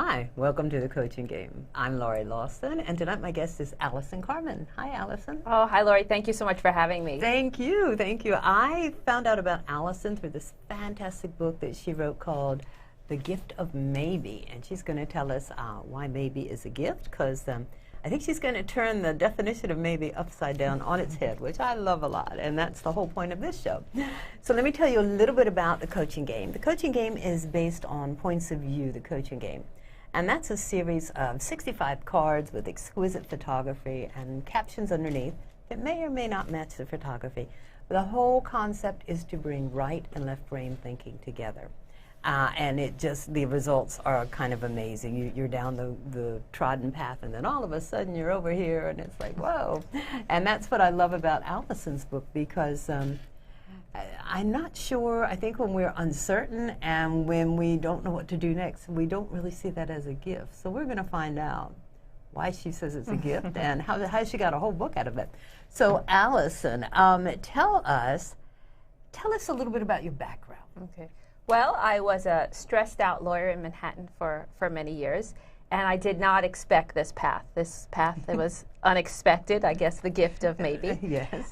Hi, welcome to the Coaching Game. I'm Laurie Lawson, and tonight my guest is Allison Carmen. Hi, Allison. Oh, hi, Laurie. Thank you so much for having me. Thank you, thank you. I found out about Allison through this fantastic book that she wrote called The Gift of Maybe, and she's going to tell us why maybe is a gift, because I think she's going to turn the definition of maybe upside down on its head, which I love a lot, and that's the whole point of this show. So let me tell you a little bit about the Coaching Game. The Coaching Game is based on Points of View, the Coaching Game. And that's a series of 65 cards with exquisite photography and captions underneath that may or may not match the photography. The whole concept is to bring right and left brain thinking together. And the results are kind of amazing. You're down the trodden path, and then all of a sudden you're over here, and it's like, whoa. And that's what I love about Allison's book, because I'm not sure. I think when we're uncertain and when we don't know what to do next, we don't really see that as a gift. So we're going to find out why she says it's a gift and how she got a whole book out of it. So Allison, tell us a little bit about your background. Okay. Well, I was a stressed out lawyer in Manhattan for many years, and I did not expect this path. This path that was unexpected, I guess the gift of maybe. Yes.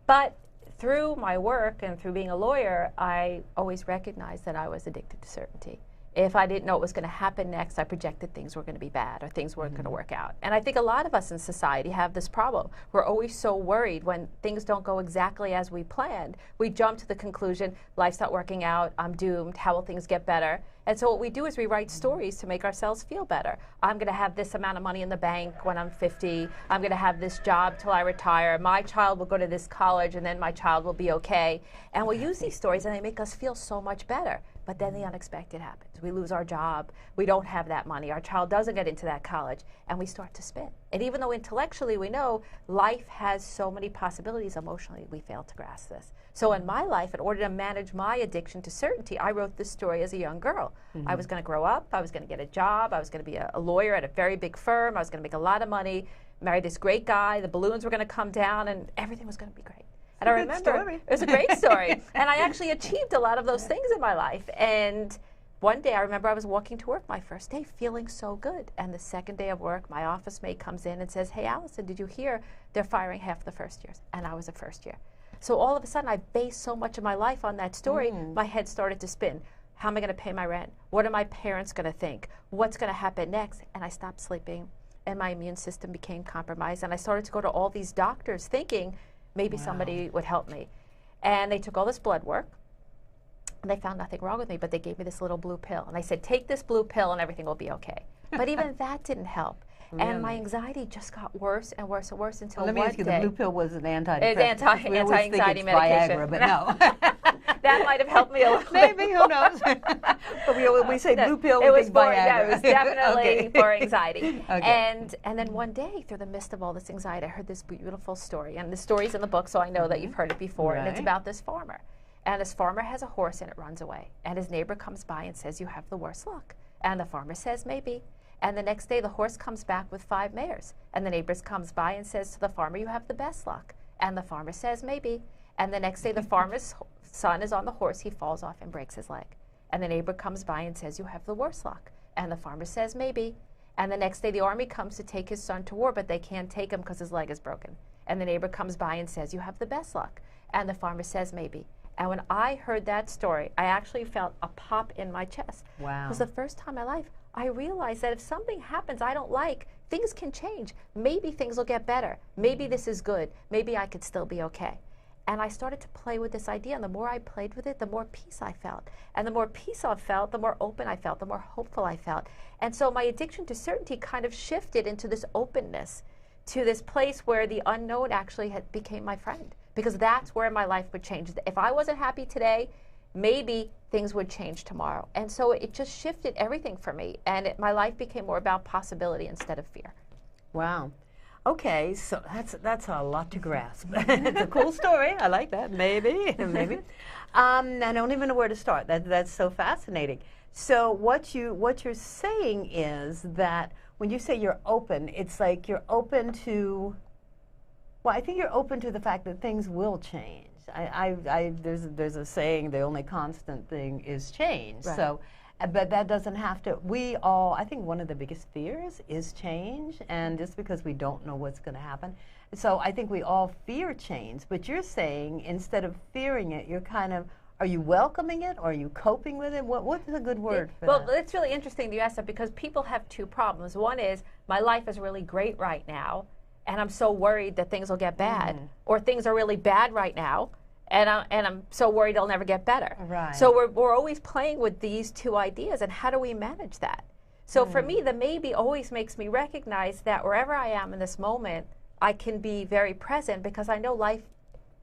But through my work and through being a lawyer, I always recognized that I was addicted to certainty. If I didn't know what was going to happen next, I projected things were going to be bad or things weren't going to work out. And I think a lot of us in society have this problem. We're always so worried when things don't go exactly as we planned. We jump to the conclusion, life's not working out, I'm doomed, how will things get better? And so what we do is we write stories to make ourselves feel better. I'm going to have this amount of money in the bank when I'm 50. I'm going to have this job till I retire. My child will go to this college, and then my child will be okay. And we use these stories, and they make us feel so much better. But then the unexpected happens. We lose our job. We don't have that money. Our child doesn't get into that college, and we start to spin. And even though intellectually we know life has so many possibilities, emotionally we fail to grasp this. So in my life, in order to manage my addiction to certainty, I wrote this story as a young girl. I was going to grow up. I was going to get a job. I was going to be a lawyer at a very big firm. I was going to make a lot of money, marry this great guy. The balloons were going to come down, and everything was going to be great. And I remember it was a great story. And I actually achieved a lot of those things in my life. And one day I remember I was walking to work my first day feeling so good. And the second day of work, my office mate comes in and says, "Hey, Allison, did you hear they're firing half the first years?" And I was a first year. So all of a sudden I based so much of my life on that story, my head started to spin. How am I going to pay my rent? What are my parents going to think? What's going to happen next? And I stopped sleeping, and my immune system became compromised. And I started to go to all these doctors thinking, maybe somebody would help me. And they took all this blood work, and they found nothing wrong with me, but they gave me this little blue pill. And I said, take this blue pill and everything will be okay. But even that didn't help. Really? And my anxiety just got worse and worse and worse until one day. Let me ask you, the blue pill was an antidepressant. It's anti-anxiety medication. Viagra, but no. That might have helped me a little Maybe, bit. who knows? But we say blue pill, it we was think for, Viagra. yeah, it was definitely Okay. for anxiety. Okay. And then one day, through the midst of all this anxiety, I heard this beautiful story. And the story's in the book, so I know that you've heard it before. And it's about this farmer. And this farmer has a horse, and it runs away. And his neighbor comes by and says, "You have the worst luck." And the farmer says, "Maybe." And the next day, the horse comes back with 5 mares. And the neighbor comes by and says to the farmer, "You have the best luck." And the farmer says, "Maybe." And the next day, the farmer's son is on the horse. He falls off and breaks his leg. And the neighbor comes by and says, "You have the worst luck." And the farmer says, "Maybe." And the next day, the army comes to take his son to war, but they can't take him because his leg is broken. And the neighbor comes by and says, "You have the best luck." And the farmer says, "Maybe." And when I heard that story, I actually felt a pop in my chest. Wow. It was the first time in my life I realized that if something happens I don't like, things can change. Maybe things will get better. Maybe this is good. Maybe I could still be okay. And I started to play with this idea, and the more I played with it, the more peace I felt. And the more peace I felt, the more open I felt, the more hopeful I felt. And so my addiction to certainty kind of shifted into this openness, to this place where the unknown actually became my friend. Because that's where my life would change. If I wasn't happy today, maybe things would change tomorrow. And so it just shifted everything for me. And my life became more about possibility instead of fear. Wow. Okay, so that's a lot to grasp. It's a cool story. I like that. Maybe, maybe. I don't even know where to start. That's so fascinating. So what you're saying is that when you say you're open, it's like you're open to. Well, I think you're open to the fact that things will change. There's a saying, the only constant thing is change. Right. So, but that doesn't have to. We all, I think one of the biggest fears is change, and just because we don't know what's going to happen. So I think we all fear change, but you're saying instead of fearing it, you're kind of, are you welcoming it, or are you coping with it? What's a good word for that? Well, it's really interesting that you asked that, because people have two problems. One is, my life is really great right now, and I'm so worried that things will get bad, or things are really bad right now, and I'm so worried it'll never get better. Right. So we're always playing with these two ideas, and how do we manage that? So for me, the maybe always makes me recognize that wherever I am in this moment, I can be very present, because I know life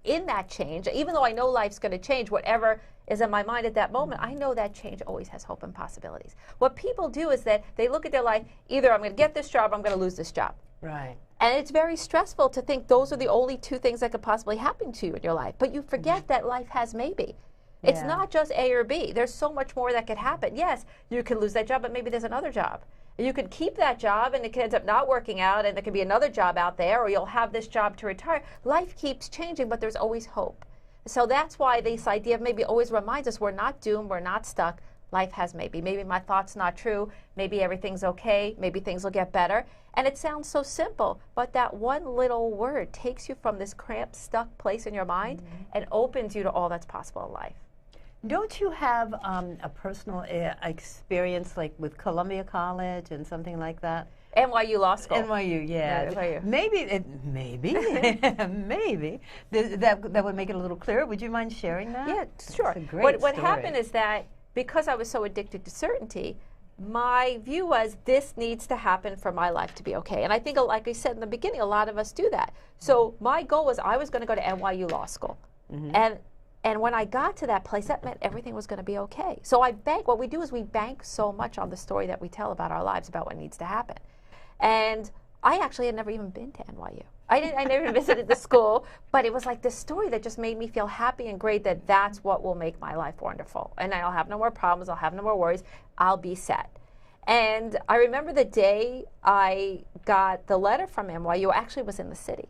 in that change, even though I know life's going to change, whatever is in my mind at that moment, I know that change always has hope and possibilities. What people do is that they look at their life, either I'm going to get this job, or I'm going to lose this job. Right. And it's very stressful to think those are the only two things that could possibly happen to you in your life. But you forget that life has maybe. It's not just A or B. There's so much more that could happen. Yes, you could lose that job, but maybe there's another job. You could keep that job, and it could end up not working out, and there could be another job out there, or you'll have this job to retire. Life keeps changing, but there's always hope. So that's why this idea of maybe always reminds us we're not doomed, we're not stuck. Life has maybe. Maybe my thought's not true. Maybe everything's okay. Maybe things will get better. And it sounds so simple, but that one little word takes you from this cramped, stuck place in your mind and opens you to all that's possible in life. Don't you have a personal experience, like with Columbia College and something like that? NYU Law School. NYU, yeah. NYU. Maybe that would make it a little clearer. Would you mind sharing that? Yeah, sure. It's a great What story. happened is that because I was so addicted to certainty, my view was this needs to happen for my life to be okay. And I think, like I said in the beginning, a lot of us do that. So my goal was I was going to go to NYU Law School. And when I got to that place, that meant everything was going to be okay. So what we do is we bank so much on the story that we tell about our lives, about what needs to happen. And I actually had never even been to NYU. I never even visited the school, but it was like this story that just made me feel happy and great that that's what will make my life wonderful. And I'll have no more problems, I'll have no more worries, I'll be set. And I remember the day I got the letter from NYU, I actually was in the city.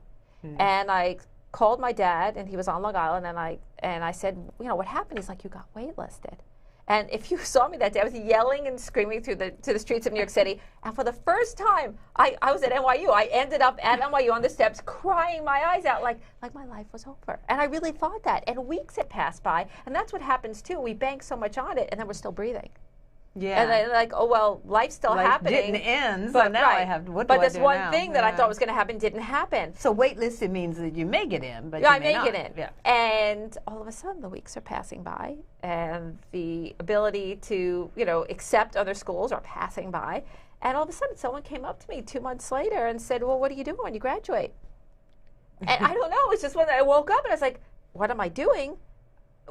And I called my dad, and he was on Long Island, and I said, you know, what happened? He's like, you got waitlisted. And if you saw me that day, I was yelling and screaming to the streets of New York City. And for the first time, I was at NYU. I ended up at NYU on the steps, crying my eyes out, like my life was over. And I really thought that. And weeks had passed by, and that's what happens too. We bank so much on it, and then we're still breathing. Yeah. And then like, oh well, life's still happening. Didn't end, but so now I have. What but do I this do one now? thing that I thought was going to happen didn't happen. So waitlisted means that you may get in, but Yeah, you I may may not. get in. Yeah. And all of a sudden, the weeks are passing by, and the ability to, accept other schools are passing by. And all of a sudden, someone came up to me 2 months later and said, well, what are you doing when you graduate? And I don't know. It's just when I woke up, and I was like, what am I doing?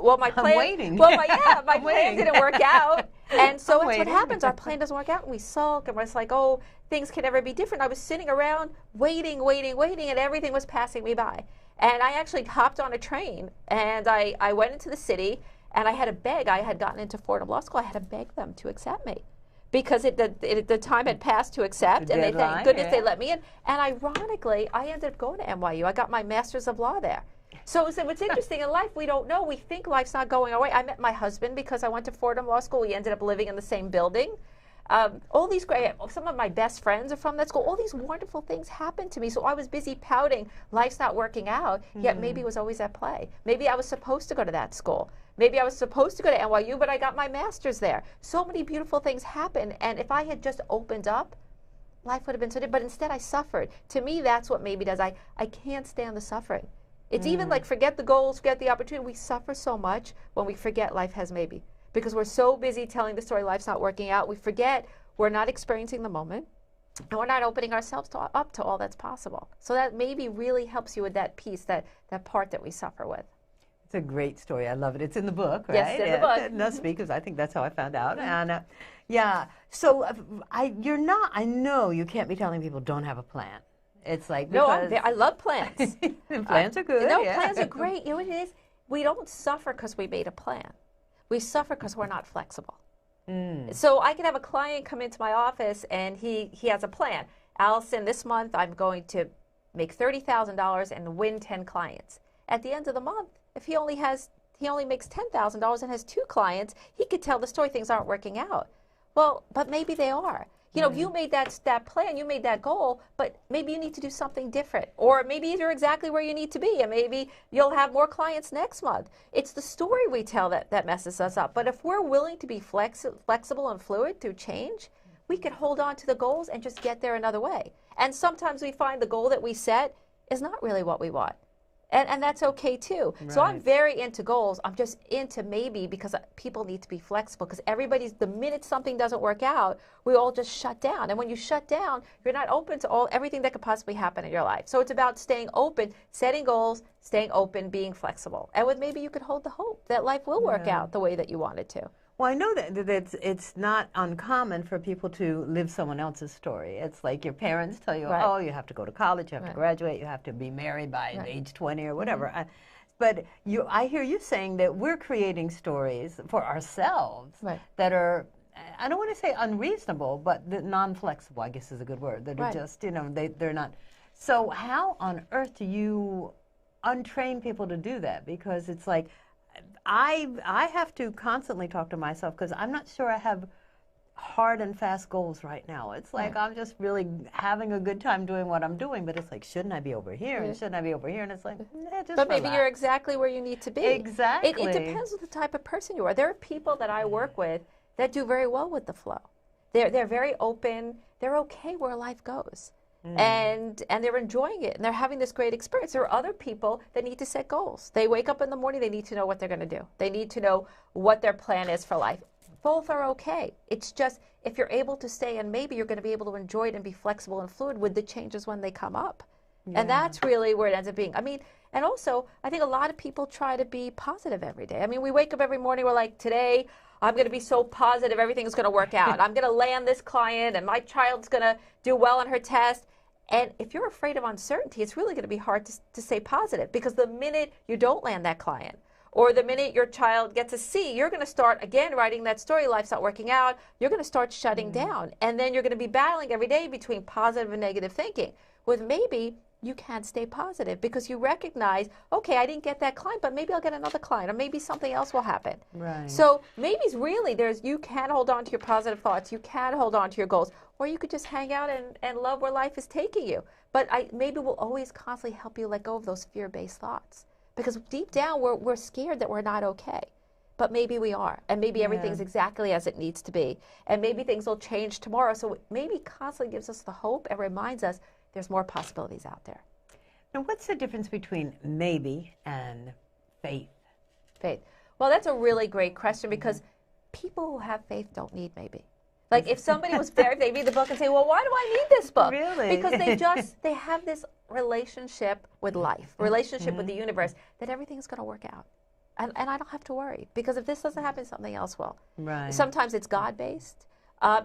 Well, my plan. I'm waiting. Well, my plan waiting. didn't work out, and so I'm that's what waiting. happens. Our plan doesn't work out, and we sulk, and we're just like, oh, things can never be different. I was sitting around waiting, and everything was passing me by. And I actually hopped on a train, and I went into the city, and I had to beg. I had gotten into Fordham Law School. I had to beg them to accept me, because the time had passed to accept, and they thank goodness they let me in. And ironically, I ended up going to NYU. I got my Master's of Law there. So what's interesting in life, we don't know. We think life's not going our way. I met my husband because I went to Fordham Law School. We ended up living in the same building. All these great, some of my best friends are from that school. All these wonderful things happened to me. So I was busy pouting, life's not working out, yet maybe it was always at play. Maybe I was supposed to go to that school. Maybe I was supposed to go to NYU, but I got my master's there. So many beautiful things happened, and if I had just opened up, life would have been so different. But instead I suffered. To me, that's what maybe does. I can't stand the suffering. It's even like forget the goals, forget the opportunity. We suffer so much when we forget life has maybe. Because we're so busy telling the story life's not working out, we forget we're not experiencing the moment, and we're not opening ourselves up to all that's possible. So that maybe really helps you with that piece, that part that we suffer with. It's a great story. I love it. It's in the book, right? Yes, in the book. Must be, because I think that's how I found out. And yeah, so you're not. I know you can't be telling people don't have a plan. It's like, no, I love plans. Plans are good. No, yeah. plans are great. You know what it is? We don't suffer because we made a plan. We suffer because we're not flexible. So I can have a client come into my office and he has a plan. Allison, this month I'm going to make $30,000 and win 10 clients. At the end of the month, if he only makes $10,000 and has 2 clients, he could tell the story things aren't working out. Well, but maybe they are. You know, you made that plan, you made that goal, but maybe you need to do something different. Or maybe you're exactly where you need to be, and maybe you'll have more clients next month. It's the story we tell that messes us up. But if we're willing to be flexible and fluid through change, we could hold on to the goals and just get there another way. And sometimes we find the goal that we set is not really what we want. And that's okay too. Right. So I'm very into goals. I'm just into maybe because people need to be flexible, because the minute something doesn't work out, we all just shut down. And when you shut down, you're not open to everything that could possibly happen in your life. So it's about staying open, setting goals, staying open, being flexible. And maybe you could hold the hope that life will work out the way that you want it to. Well, I know that it's not uncommon for people to live someone else's story. It's like your parents tell you, oh, you have to go to college, you have to graduate, you have to be married by age 20 or whatever. But I hear you saying that we're creating stories for ourselves that are, I don't want to say unreasonable, but non-flexible, I guess is a good word. That are just, they're not. So how on earth do you untrain people to do that? Because it's like, I have to constantly talk to myself, because I'm not sure I have hard and fast goals right now. It's like I'm just really having a good time doing what I'm doing, but it's like, shouldn't I be over here? And shouldn't I be over here? And it's like, just But maybe you're exactly where you need to be. Exactly. It depends on the type of person you are. There are people that I work with that do very well with the flow. They're very open. They're okay where life goes. And they're enjoying it, and they're having this great experience. There are other people that need to set goals. They wake up in the morning, they need to know what they're going to do. They need to know what their plan is for life. Both are okay. It's just, if you're able to stay, and maybe you're going to be able to enjoy it and be flexible and fluid with the changes when they come up. And that's really where it ends up being. I mean, and also, I think a lot of people try to be positive every day. I mean, we wake up every morning, we're like, today, I'm going to be so positive, everything's going to work out. I'm going to land this client, and my child's going to do well on her test. And if you're afraid of uncertainty, it's really going to be hard to stay positive, because the minute you don't land that client, or the minute your child gets a C, you're going to start, again, writing that story, life's not working out, you're going to start shutting down. And then you're going to be battling every day between positive and negative thinking. With maybe, you can stay positive, because you recognize, okay, I didn't get that client, but maybe I'll get another client, or maybe something else will happen. Right. So maybe it's really, you can hold on to your positive thoughts, you can hold on to your goals, or you could just hang out and love where life is taking you. But maybe we'll always constantly help you let go of those fear-based thoughts, because deep down we're scared that we're not okay. But maybe we are, and maybe everything's exactly as it needs to be, and maybe things will change tomorrow. So maybe constantly gives us the hope and reminds us there's more possibilities out there. Now, what's the difference between maybe and faith? Faith. Well, that's a really great question, because people who have faith don't need maybe. Like, if somebody was there, they read the book and say, well, why do I need this book? Really? Because they have this relationship with life, relationship with the universe, that everything's going to work out. And I don't have to worry, because if this doesn't happen, something else will. Right. Sometimes it's God-based.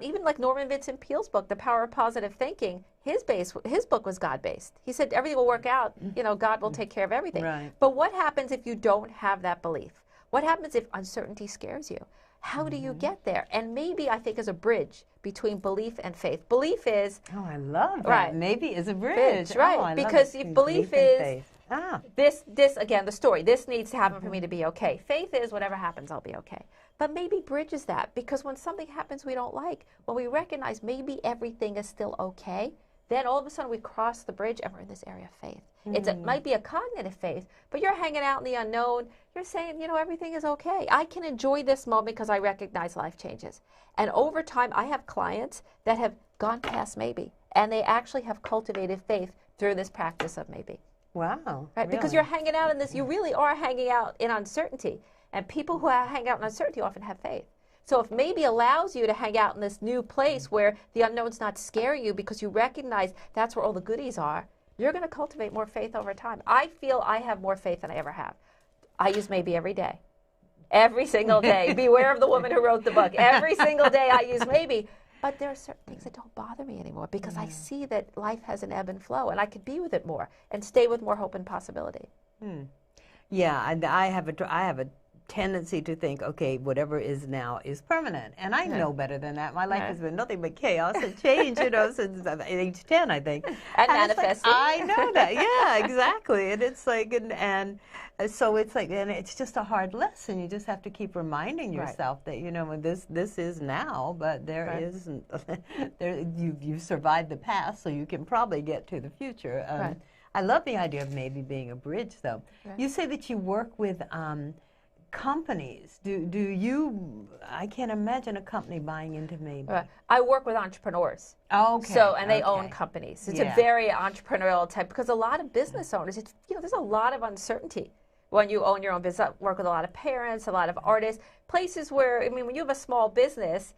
Even like Norman Vincent Peale's book, The Power of Positive Thinking, his book was God-based. He said everything will work out, God will take care of everything. Right. But what happens if you don't have that belief? What happens if uncertainty scares you? How do you get there? And maybe, I think, is a bridge between belief and faith. Belief is... Oh, I love that. Right. Maybe is a bridge. Right. Oh, because if belief is... This, again, the story, this needs to happen for me to be okay. Faith is, whatever happens, I'll be okay. But maybe bridges that, because when something happens we don't like, when we recognize maybe everything is still okay, then all of a sudden we cross the bridge and we're in this area of faith. It might be a cognitive faith, but you're hanging out in the unknown. You're saying, everything is okay. I can enjoy this moment because I recognize life changes. And over time, I have clients that have gone past maybe, and they actually have cultivated faith through this practice of maybe. Wow. Right? Really? Because you're hanging out in this, you really are hanging out in uncertainty. And people who hang out in uncertainty often have faith. So if maybe allows you to hang out in this new place where the unknown's not scaring you, because you recognize that's where all the goodies are, you're going to cultivate more faith over time. I feel I have more faith than I ever have. I use maybe every day. Every single day. Beware of the woman who wrote the book. Every single day I use maybe. But there are certain things that don't bother me anymore, because I see that life has an ebb and flow, and I could be with it more and stay with more hope and possibility. Yeah, I have a tendency to think, okay, whatever is now is permanent. And I know better than that. My life has been nothing but chaos and change, since age 10, I think. And manifesting. I know that. Yeah, exactly. And it's like, and so it's like, and it's just a hard lesson. You just have to keep reminding yourself that, this is now, but there isn't, you've survived the past, so you can probably get to the future. I love the idea of maybe being a bridge, though. You say that you work with companies. Do you? I can't imagine a company buying into maybe. I work with entrepreneurs. Okay. So, and they own companies. It's a very entrepreneurial type, because a lot of business owners, there's a lot of uncertainty when you own your own business. I work with a lot of parents, a lot of artists, places where, when you have a small business,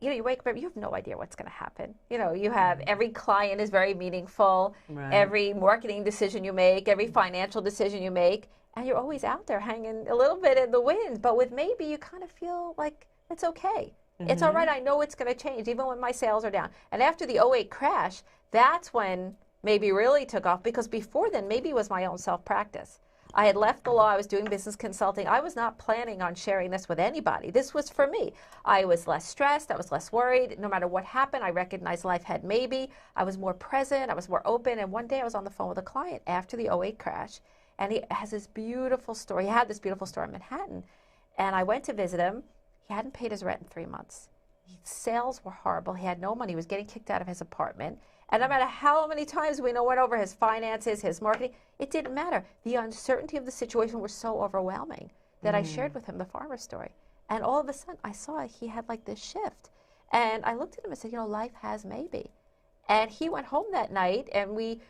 you wake up, you have no idea what's going to happen. You have every client is very meaningful, every marketing decision you make, every financial decision you make, and you're always out there hanging a little bit in the wind. But with maybe, you kind of feel like it's okay. It's all right. I know it's going to change, even when my sales are down. And after the '08 crash, that's when maybe really took off, because before then, maybe was my own self-practice. I had left the law. I was doing business consulting. I was not planning on sharing this with anybody. This was for me. I was less stressed. I was less worried. No matter what happened, I recognized life had maybe. I was more present. I was more open. And one day I was on the phone with a client after the '08 crash, and he has this beautiful story. He had this beautiful store in Manhattan. And I went to visit him. He hadn't paid his rent in 3 months. Sales were horrible. He had no money. He was getting kicked out of his apartment. And no matter how many times we went over his finances, his marketing, it didn't matter. The uncertainty of the situation was so overwhelming that I shared with him the farmer story. And all of a sudden, I saw he had like this shift. And I looked at him and said, life has maybe. And he went home that night, and we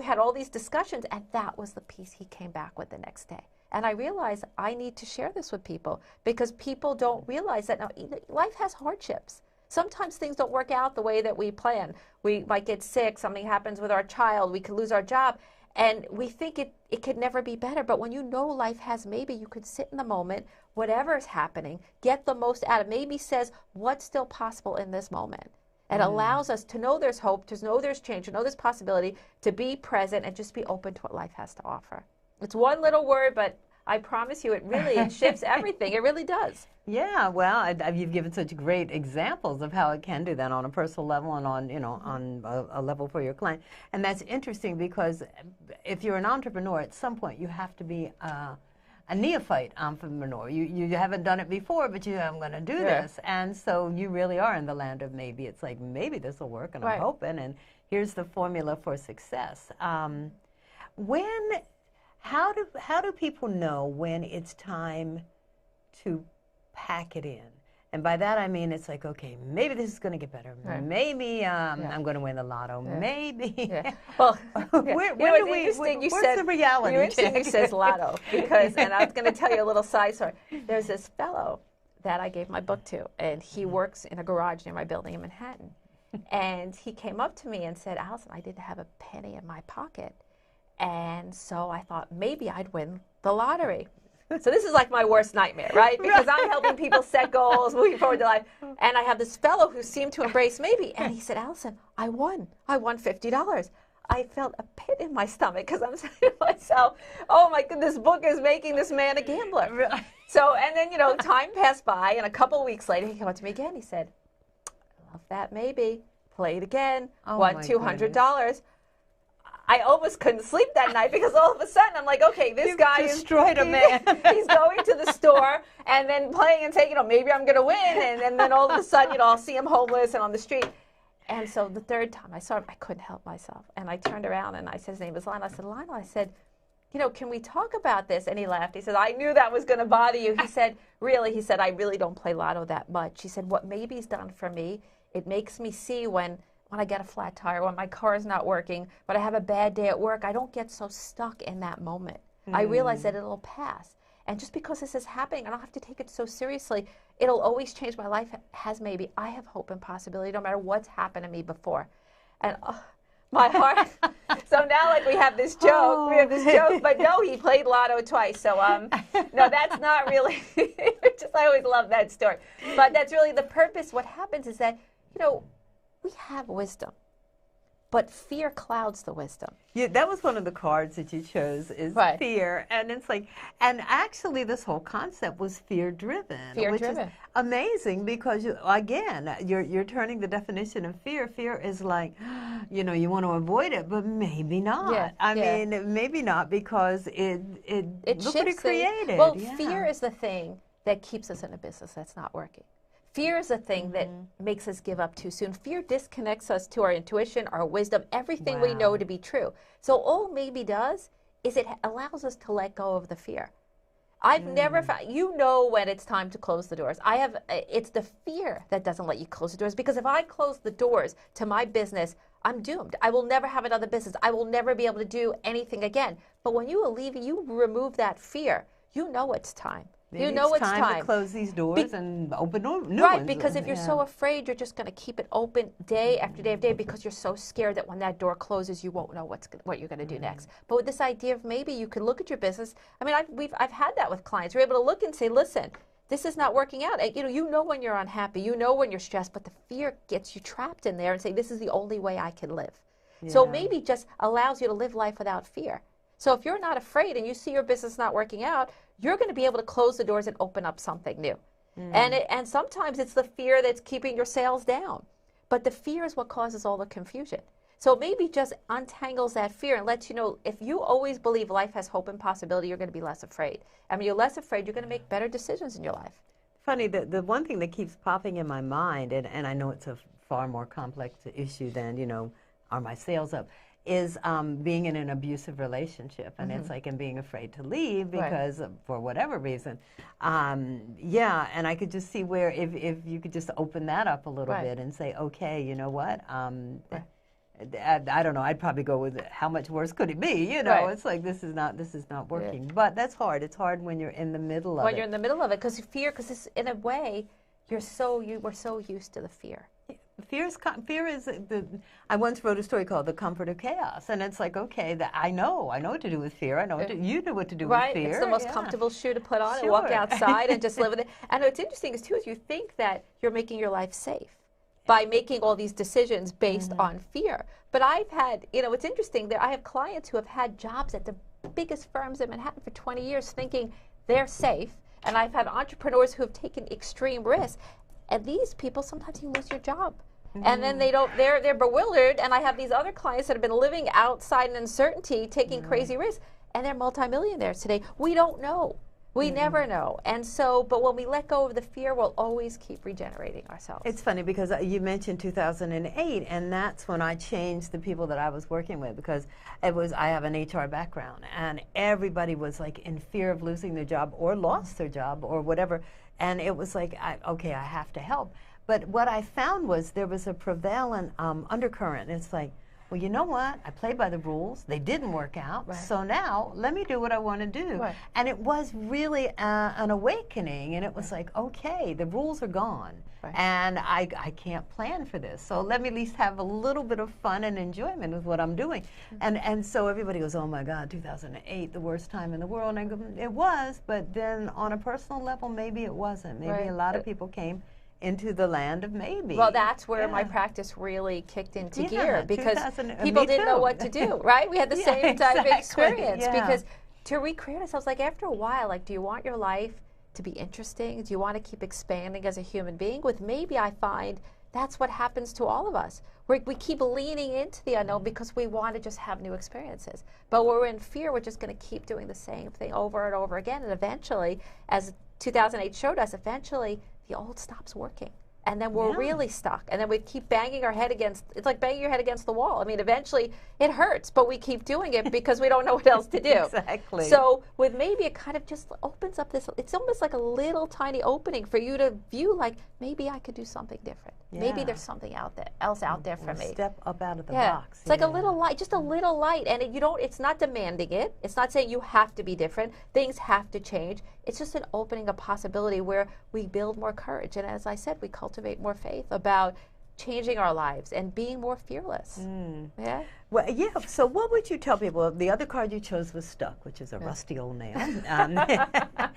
had all these discussions, and that was the piece he came back with the next day. And I realized I need to share this with people, because people don't realize that life has hardships. Sometimes things don't work out the way that we plan. We might get sick, something happens with our child, we could lose our job, and we think it could never be better. But when you know life has maybe, you could sit in the moment, whatever is happening, get the most out of it. Maybe says, what's still possible in this moment? It allows us to know there's hope, to know there's change, to know there's possibility, to be present and just be open to what life has to offer. It's one little word, but I promise you, it shifts everything. It really does. Yeah, well, you've given such great examples of how it can do that on a personal level and on, on a level for your client. And that's interesting, because if you're an entrepreneur, at some point you have to be a neophyte entrepreneur. You haven't done it before, but I'm going to do this. And so you really are in the land of maybe. It's like, maybe this will work, and I'm hoping, and here's the formula for success. How do people know when it's time to pack it in? And by that I mean, it's like, okay, maybe this is going to get better. Maybe I'm going to win the lotto. Maybe. Well, where's the reality? You're interesting you says lotto, because, and I was going to tell you a little side story. There's this fellow that I gave my book to, and he works in a garage near my building in Manhattan. And he came up to me and said, Allison, I didn't have a penny in my pocket. And so I thought maybe I'd win the lottery. So this is like my worst nightmare, right? Because I'm helping people set goals, moving forward to life. And I have this fellow who seemed to embrace maybe. And he said, Allison, I won $50. I felt a pit in my stomach, because I'm saying to myself, oh my goodness, this book is making this man a gambler. So, and then, time passed by, and a couple of weeks later, he came up to me again. He said, I love that maybe. Played again, won $200. I almost couldn't sleep that night, because all of a sudden I'm like, okay, this guy destroyed a man. He's going to the store and then playing and saying, maybe I'm going to win. And then all of a sudden, I'll see him homeless and on the street. And so the third time I saw him, I couldn't help myself. And I turned around and I said, his name was Lionel. I said, Lionel, I said, can we talk about this? And he laughed. He said, I knew that was going to bother you. He said, really? He said, I really don't play lotto that much. He said, what maybe's done for me, it makes me see when I get a flat tire, when my car is not working, but I have a bad day at work, I don't get so stuck in that moment. I realize that it'll pass. And just because this is happening, I don't have to take it so seriously. It'll always change. My life has maybe. I have hope and possibility no matter what's happened to me before. And my heart. So now, like, we have this joke. We have this joke. But no, he played lotto twice. So, no, that's not really. I always love that story. But that's really the purpose. What happens is that, we have wisdom. But fear clouds the wisdom. Yeah, that was one of the cards that you chose, is Right. fear. And it's like, and actually this whole concept was fear-driven. Which is amazing because, again, you're turning the definition of fear. Fear is like, you know, you want to avoid it, but maybe not. Yeah, I mean, maybe not because it look what it created. Well, fear is the thing that keeps us in a business that's not working. Fear is the thing that makes us give up too soon. Fear disconnects us to our intuition, our wisdom, everything we know to be true. So all maybe does is it allows us to let go of the fear. I've never found, you know when it's time to close the doors. It's the fear that doesn't let you close the doors, because if I close the doors to my business, I'm doomed. I will never have another business. I will never be able to do anything again. But when you remove that fear, you know it's time. Maybe you know it's time to close these doors and open new ones. Right, because if you're so afraid, you're just going to keep it open day after day after day, because you're so scared that when that door closes, you won't know what you're going to do next. But with this idea of maybe you could look at your business, I mean, I've had that with clients. We're able to look and say, listen, this is not working out. You know when you're unhappy, you know when you're stressed, but the fear gets you trapped in there and say, this is the only way I can live. Yeah. So maybe just allows you to live life without fear. So if you're not afraid and you see your business not working out, you're going to be able to close the doors and open up something new. And sometimes it's the fear that's keeping your sales down. But the fear is what causes all the confusion. So maybe just untangles that fear and lets you know, if you always believe life has hope and possibility, you're going to be less afraid. And when you're less afraid, you're going to make better decisions in your life. Funny, the one thing that keeps popping in my mind, and I know it's a far more complex issue than, you know, are my sales up, is being in an abusive relationship, and it's like, and being afraid to leave because for whatever reason. Yeah, and I could just see where if you could just open that up a little bit and say, okay, you know what, I don't know, I'd probably go with how much worse could it be, you know, it's like, this is not working. But that's hard. It's hard when you're in the middle of it. When you're in the middle of it, because because in a way, we're so used to the fear. Fear is I once wrote a story called The Comfort of Chaos, and it's like, okay, I know what to do with fear. I know you know what to do with fear. It's the most comfortable shoe to put on and walk outside and just live with it. And what's interesting is too, is you think that you're making your life safe by making all these decisions based on fear. But I've had, it's interesting that I have clients who have had jobs at the biggest firms in Manhattan for 20 years thinking they're safe, and I've had entrepreneurs who have taken extreme risks. And these people, sometimes you lose your job. And then they're bewildered. And I have these other clients that have been living outside in uncertainty, taking crazy risks, and they're multimillionaires today. We don't know. We never know. And so, but when we let go of the fear, we'll always keep regenerating ourselves. It's funny because you mentioned 2008, and that's when I changed the people that I was working with, because I have an HR background, and everybody was like in fear of losing their job or lost their job or whatever. And it was like, okay, I have to help. But what I found was there was a prevalent undercurrent. It's like, well, you know what? I played by the rules. They didn't work out. So now let me do what I want to do. And it was really an awakening. And it was like, okay, the rules are gone. And I can't plan for this. So let me at least have a little bit of fun and enjoyment with what I'm doing. And so everybody goes, oh my God, 2008, the worst time in the world. And I go, it was, but then on a personal level, maybe it wasn't. Maybe a lot of people came into the land of maybe. Well, that's where my practice really kicked into gear, because people didn't know what to do, right? We had the same type of experience, because to recreate ourselves, like after a while, like, do you want your life to be interesting? Do you want to keep expanding as a human being? With maybe, I find that's what happens to all of us. We keep leaning into the unknown because we want to just have new experiences. But when we're in fear, we're just going to keep doing the same thing over and over again. And eventually, as 2008 showed us, eventually the old stops working. And then we're really stuck. And then we keep banging our head against, it's like banging your head against the wall. I mean, eventually it hurts, but we keep doing it because we don't know what else to do. Exactly. So with maybe it kind of just opens up this, it's almost like a little tiny opening for you to view, like, maybe I could do something different. Maybe there's something else out there for me. Step up out of the box. It's like a little light, just a little light. And it's not demanding it. It's not saying you have to be different. Things have to change. It's just an opening of possibility where we build more courage. And as I said, we cultivate more faith about changing our lives and being more fearless. Yeah. Well, yeah. So, what would you tell people? The other card you chose was Stuck, which is a rusty old nail. I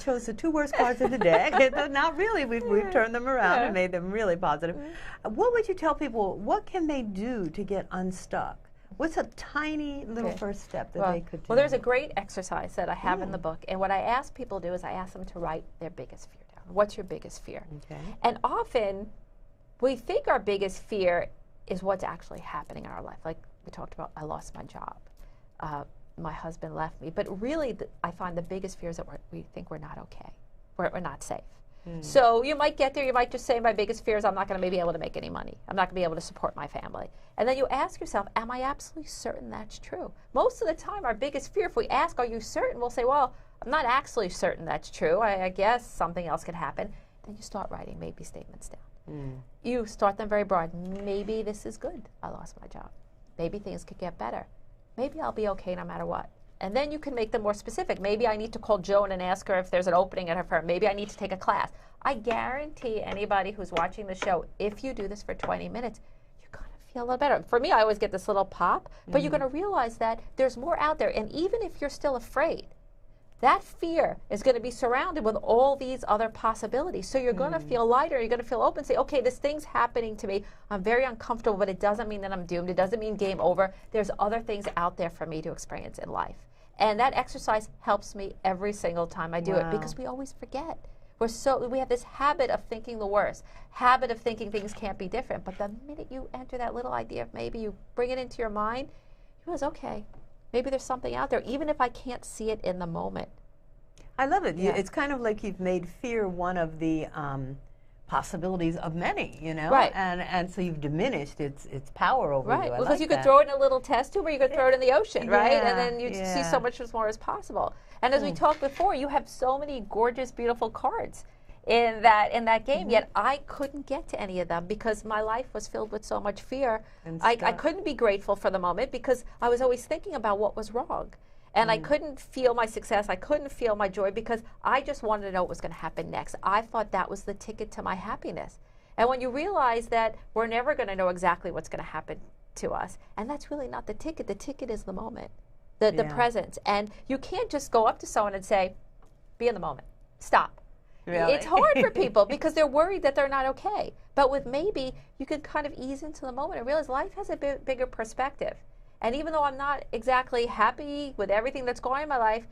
chose the 2 worst cards in the deck. Not really. We've turned them around and made them really positive. What would you tell people? What can they do to get unstuck? What's a tiny little first step that they could do? Well, there's a great exercise that I have in the book, and what I ask people to do is I ask them to write their biggest fear down. What's your biggest fear? Okay. And often we think our biggest fear is what's actually happening in our life. Like we talked about, I lost my job. My husband left me. But really, I find the biggest fear is that we think we're not okay. We're not safe. So you might get there, you might just say, my biggest fear is I'm not going to be able to make any money. I'm not going to be able to support my family. And then you ask yourself, am I absolutely certain that's true? Most of the time, our biggest fear, if we ask, are you certain? We'll say, well, I'm not actually certain that's true. I guess something else could happen. Then you start writing maybe statements down. You start them very broad. Maybe this is good. I lost my job. Maybe things could get better. Maybe I'll be okay no matter what. And then you can make them more specific. Maybe I need to call Joan and ask her if there's an opening at her firm. Maybe I need to take a class. I guarantee anybody who's watching the show, if you do this for 20 minutes, you're going to feel a little better. For me, I always get this little pop, but you're going to realize that there's more out there. And even if you're still afraid, that fear is going to be surrounded with all these other possibilities. So you're going to feel lighter. You're going to feel open. Say, okay, this thing's happening to me. I'm very uncomfortable, but it doesn't mean that I'm doomed. It doesn't mean game over. There's other things out there for me to experience in life. And that exercise helps me every single time I do it, because we always forget. We have this habit of thinking the worst, habit of thinking things can't be different. But the minute you enter that little idea of maybe, you bring it into your mind, you realize, okay, maybe there's something out there, even if I can't see it in the moment. I love it. It's kind of like you've made fear one of the possibilities of many, you know? Right. And so you've diminished its power over you. Right, I because like you could that. throw it in a little test tube, or you could throw it in the ocean, right? And then you see so much more as possible. And as we talked before, you have so many gorgeous, beautiful cards in that game, yet I couldn't get to any of them because my life was filled with so much fear. I couldn't be grateful for the moment because I was always thinking about what was wrong. And I couldn't feel my success. I couldn't feel my joy because I just wanted to know what was going to happen next. I thought that was the ticket to my happiness. And when you realize that we're never going to know exactly what's going to happen to us, and that's really not the ticket is the moment, the presence. And you can't just go up to someone and say, be in the moment, stop. Really? It's hard for people because they're worried that they're not okay. But with maybe, you can kind of ease into the moment and realize life has a bigger perspective. And even though I'm not exactly happy with everything that's going on in my life,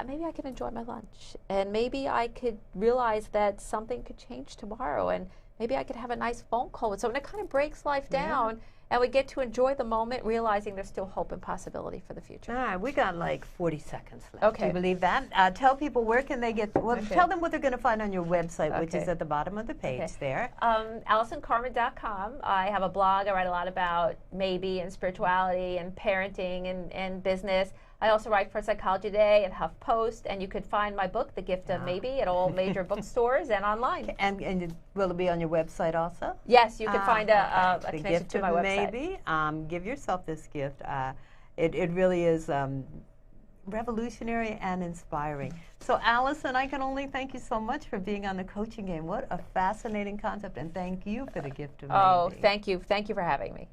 maybe I can enjoy my lunch. And maybe I could realize that something could change tomorrow. And maybe I could have a nice phone call with someone. It kind of breaks life down. And we get to enjoy the moment, realizing there's still hope and possibility for the future. All right, we got like 40 seconds left. Okay. Do you believe that? Tell people where can they get, tell them what they're going to find on your website, which is at the bottom of the page there. AllisonCarmen.com. I have a blog. I write a lot about maybe and spirituality and parenting and business. I also write for Psychology Today and HuffPost, and you could find my book, The Gift of Maybe, at all major bookstores and online. And will it be on your website also? Yes, you can find a The connection Gift to of my website. Maybe. Give yourself this gift. It really is revolutionary and inspiring. So, Allison, I can only thank you so much for being on the Coaching Game. What a fascinating concept, and thank you for the gift of maybe. Oh, thank you. Thank you for having me.